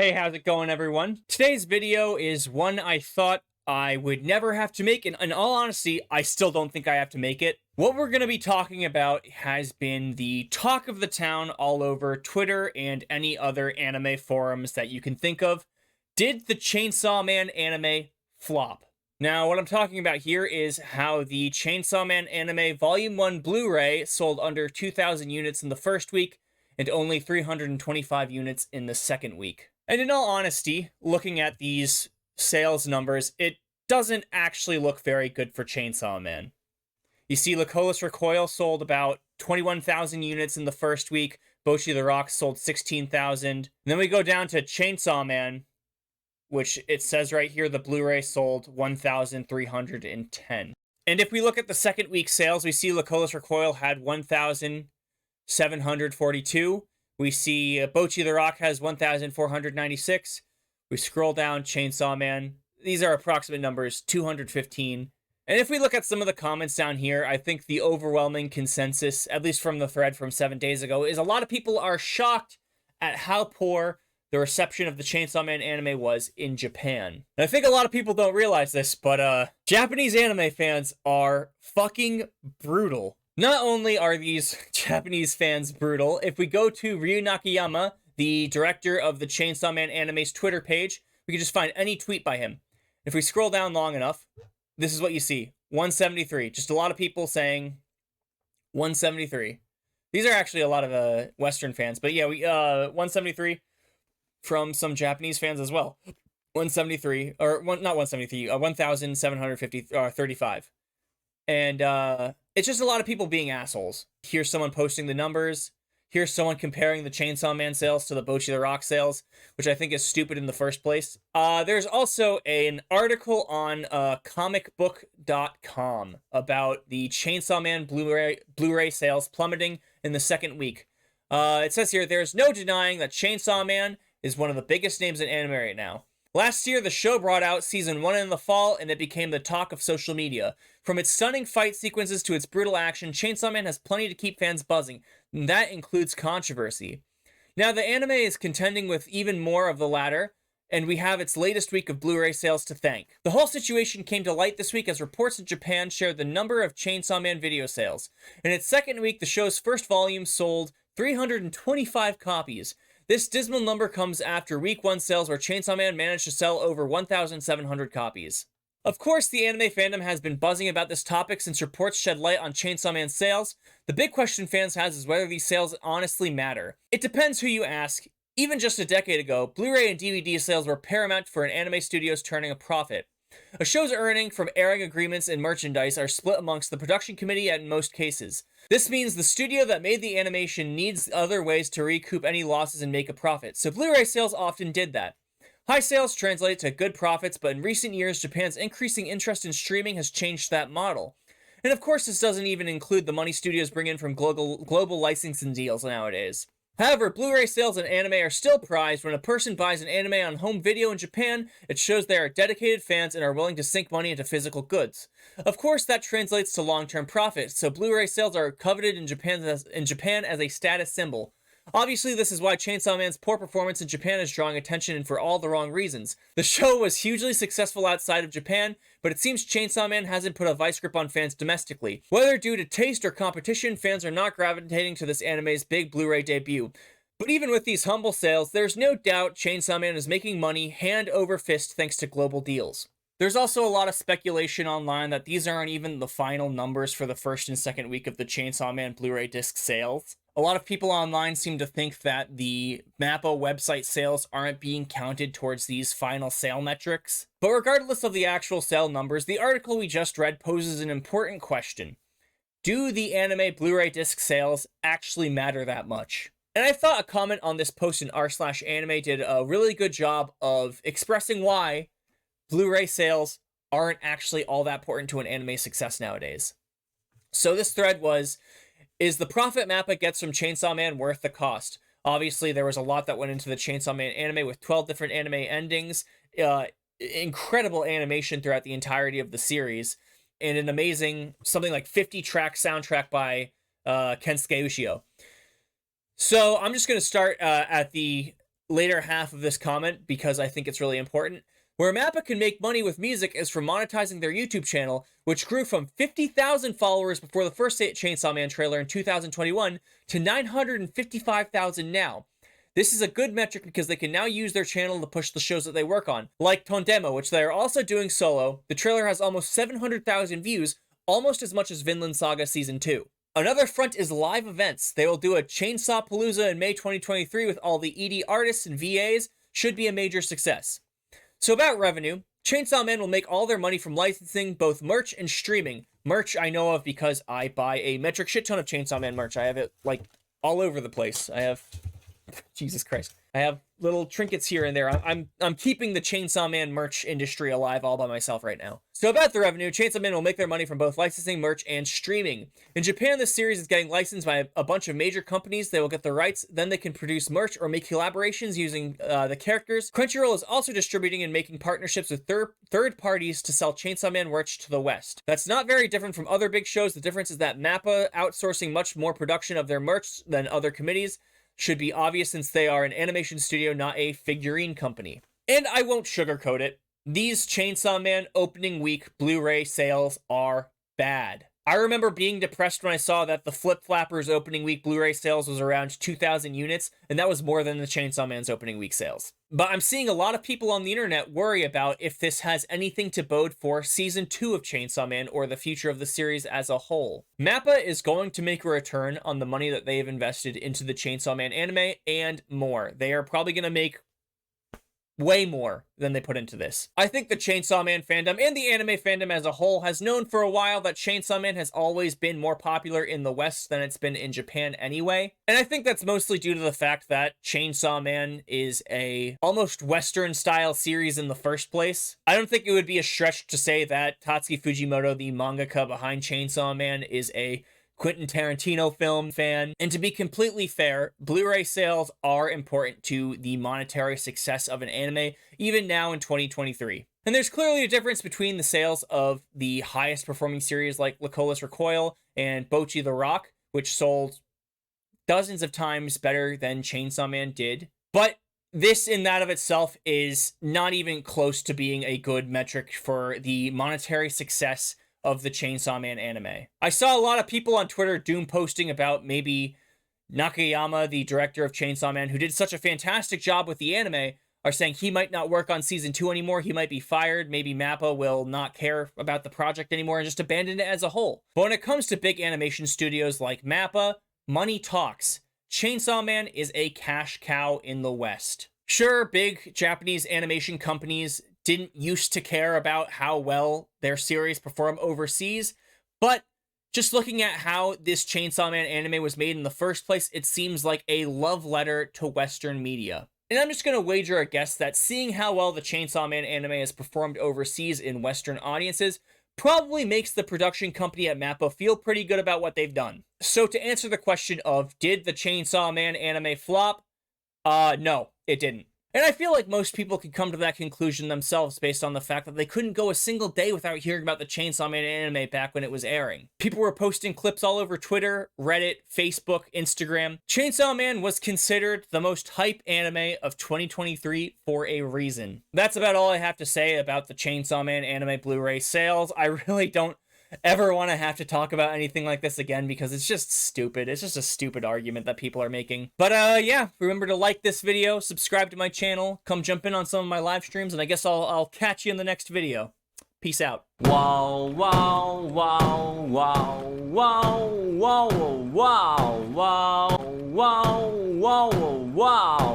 Hey, how's it going, everyone? Today's video is one I thought I would never have to make, and in all honesty, I still don't think I have to make it. What we're going to be talking about has been the talk of the town all over Twitter and any other anime forums that you can think of. Did the Chainsaw Man anime flop? Now, what I'm talking about here is how the Chainsaw Man anime Volume 1 Blu-ray sold under 2,000 units in the first week and only 325 units in the second week. And in all honesty, looking at these sales numbers, it doesn't actually look very good for Chainsaw Man. You see, Lucolis Recoil sold about 21,000 units in the first week. Bocchi the Rock sold 16,000. And then we go down to Chainsaw Man, which it says right here the Blu-ray sold 1,310. And if we look at the second week sales, we see Lucolis Recoil had 1,742. We see Bocchi the Rock has 1,496. We scroll down, Chainsaw Man. These are approximate numbers, 215. And if we look at some of the comments down here, I think the overwhelming consensus, at least from the thread from 7 days ago, is a lot of people are shocked at how poor the reception of the Chainsaw Man anime was in Japan. And I think a lot of people don't realize this, but Japanese anime fans are fucking brutal. Not only are these Japanese fans brutal, if we go to Ryu Nakayama, the director of the Chainsaw Man anime's Twitter page, we can just find any tweet by him. If we scroll down long enough, this is what you see. 173. Just a lot of people saying 173. These are actually a lot of Western fans, but yeah, 173 from some Japanese fans as well. 173, or not 173, 1,735. And it's just a lot of people being assholes. Here's someone posting the numbers. Here's someone comparing the Chainsaw Man sales to the Bocchi the Rock sales, which I think is stupid in the first place. There's also an article on comicbook.com about the Chainsaw Man Blu-ray sales plummeting in the second week. It says here, there's no denying that Chainsaw Man is one of the biggest names in anime right now. Last year, the show brought out season 1 in the fall, and it became the talk of social media. From its stunning fight sequences to its brutal action, Chainsaw Man has plenty to keep fans buzzing, and that includes controversy. Now, the anime is contending with even more of the latter, and we have its latest week of Blu-ray sales to thank. The whole situation came to light this week as reports in Japan shared the number of Chainsaw Man video sales. In its second week, the show's first volume sold 325 copies. This dismal number comes after week 1 sales where Chainsaw Man managed to sell over 1,700 copies. Of course, the anime fandom has been buzzing about this topic since reports shed light on Chainsaw Man's sales. The big question fans has is whether these sales honestly matter. It depends who you ask. Even just a decade ago, Blu-ray and DVD sales were paramount for an anime studio's turning a profit. A show's earning from airing agreements and merchandise are split amongst the production committee in most cases. This means the studio that made the animation needs other ways to recoup any losses and make a profit, so Blu-ray sales often did that. High sales translate to good profits, but in recent years, Japan's increasing interest in streaming has changed that model. And of course, this doesn't even include the money studios bring in from global licensing deals nowadays. However, Blu-ray sales in anime are still prized. When a person buys an anime on home video in Japan, it shows they are dedicated fans and are willing to sink money into physical goods. Of course, that translates to long-term profit, so Blu-ray sales are coveted in Japan as a status symbol. Obviously, this is why Chainsaw Man's poor performance in Japan is drawing attention, and for all the wrong reasons. The show was hugely successful outside of Japan, but it seems Chainsaw Man hasn't put a vice grip on fans domestically. Whether due to taste or competition, fans are not gravitating to this anime's big Blu-ray debut. But even with these humble sales, there's no doubt Chainsaw Man is making money hand over fist thanks to global deals. There's also a lot of speculation online that these aren't even the final numbers for the first and second week of the Chainsaw Man Blu-ray disc sales. A lot of people online seem to think that the Mappa website sales aren't being counted towards these final sale metrics. But regardless of the actual sale numbers, the article we just read poses an important question. Do the anime Blu-ray disc sales actually matter that much? And I thought a comment on this post in r/anime did a really good job of expressing why Blu-ray sales aren't actually all that important to an anime success nowadays. So this thread was, is the profit Mappa gets from Chainsaw Man worth the cost? Obviously, there was a lot that went into the Chainsaw Man anime with 12 different anime endings, incredible animation throughout the entirety of the series, and an amazing, something like 50-track soundtrack by Kensuke Ushio. So I'm just going to start at the later half of this comment because I think it's really important. Where Mappa can make money with music is from monetizing their YouTube channel, which grew from 50,000 followers before the first Chainsaw Man trailer in 2021 to 955,000 now. This is a good metric because they can now use their channel to push the shows that they work on, like Tondemo, which they are also doing solo. The trailer has almost 700,000 views, almost as much as Vinland Saga Season 2. Another front is live events. They will do a Chainsaw Palooza in May 2023 with all the ED artists and VAs. Should be a major success. So about revenue, Chainsaw Man will make all their money from licensing both merch and streaming. Merch I know of because I buy a metric shit ton of Chainsaw Man merch. I have it like all over the place. I have, Jesus Christ, I have little trinkets here and there. I'm keeping the Chainsaw Man merch industry alive all by myself right now. So about the revenue, Chainsaw Man will make their money from both licensing, merch, and streaming. In Japan, this series is getting licensed by a bunch of major companies. They will get the rights, then they can produce merch or make collaborations using the characters. Crunchyroll is also distributing and making partnerships with third parties to sell Chainsaw Man merch to the West. That's not very different from other big shows. The difference is that Mappa outsourcing much more production of their merch than other committees. Should be obvious since they are an animation studio, not a figurine company. And I won't sugarcoat it. These Chainsaw Man opening week Blu-ray sales are bad. I remember being depressed when I saw that the Flip Flappers opening week Blu-ray sales was around 2,000 units, and that was more than the Chainsaw Man's opening week sales. But I'm seeing a lot of people on the internet worry about if this has anything to bode for Season 2 of Chainsaw Man or the future of the series as a whole. Mappa is going to make a return on the money that they have invested into the Chainsaw Man anime and more. They are probably going to make way more than they put into this. I think the Chainsaw Man fandom and the anime fandom as a whole has known for a while that Chainsaw Man has always been more popular in the West than it's been in Japan anyway. And I think that's mostly due to the fact that Chainsaw Man is a almost Western style series in the first place. I don't think it would be a stretch to say that Tatsuki Fujimoto, the mangaka behind Chainsaw Man, is a Quentin Tarantino film fan. And to be completely fair, Blu-ray sales are important to the monetary success of an anime, even now in 2023. And there's clearly a difference between the sales of the highest performing series like Lycolis Recoil and Bocchi the Rock, which sold dozens of times better than Chainsaw Man did. But this in that of itself is not even close to being a good metric for the monetary success of the Chainsaw Man anime. I saw a lot of people on Twitter doom posting about maybe Nakayama, the director of Chainsaw Man, who did such a fantastic job with the anime, are saying he might not work on Season 2 anymore, he might be fired, maybe Mappa will not care about the project anymore and just abandon it as a whole. But when it comes to big animation studios like Mappa, money talks. Chainsaw Man is a cash cow in the West. Sure, big Japanese animation companies didn't used to care about how well their series perform overseas, but just looking at how this Chainsaw Man anime was made in the first place, it seems like a love letter to Western media. And I'm just going to wager a guess that seeing how well the Chainsaw Man anime has performed overseas in Western audiences probably makes the production company at Mappa feel pretty good about what they've done. So to answer the question of, did the Chainsaw Man anime flop? No, it didn't. And I feel like most people could come to that conclusion themselves based on the fact that they couldn't go a single day without hearing about the Chainsaw Man anime back when it was airing. People were posting clips all over Twitter, Reddit, Facebook, Instagram. Chainsaw Man was considered the most hype anime of 2023 for a reason. That's about all I have to say about the Chainsaw Man anime Blu-ray sales. I really don't ever want to have to talk about anything like this again because it's just stupid. It's just a stupid argument that people are making. But yeah, remember to like this video, subscribe to my channel, come jump in on some of my live streams, and I guess I'll catch you in the next video. Peace out. Wow, wow, wow, wow, wow, wow, wow, wow, wow, wow, wow.